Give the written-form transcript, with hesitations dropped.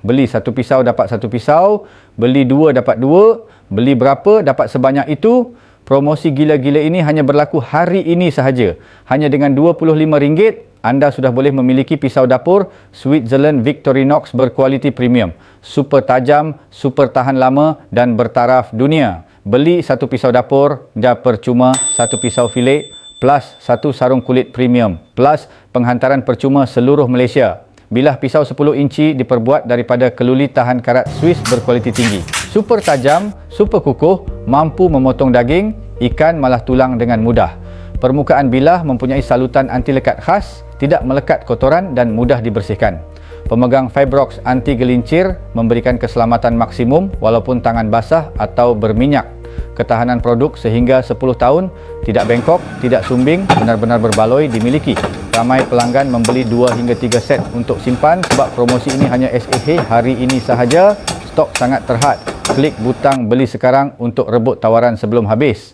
Beli satu pisau dapat satu pisau, beli dua dapat dua, beli berapa dapat sebanyak itu. Promosi gila-gila ini hanya berlaku hari ini sahaja. Hanya dengan RM25, anda sudah boleh memiliki pisau dapur Switzerland Victorinox berkualiti premium. Super tajam, super tahan lama dan bertaraf dunia. Beli satu pisau dapur, dah percuma satu pisau filet plus satu sarung kulit premium plus penghantaran percuma seluruh Malaysia. Bilah pisau 10 inci diperbuat daripada keluli tahan karat Swiss berkualiti tinggi. Super tajam, super kukuh, mampu memotong daging, ikan malah tulang dengan mudah. Permukaan bilah mempunyai salutan anti lekat khas, tidak melekat kotoran dan mudah dibersihkan. Pemegang Fibrox anti gelincir memberikan keselamatan maksimum walaupun tangan basah atau berminyak. Ketahanan produk sehingga 10 tahun, tidak bengkok, tidak sumbing, benar-benar berbaloi dimiliki. Ramai pelanggan membeli 2 hingga 3 set untuk simpan sebab promosi ini hanya SAH hari ini sahaja. Stok sangat terhad. Klik butang beli sekarang untuk rebut tawaran sebelum habis.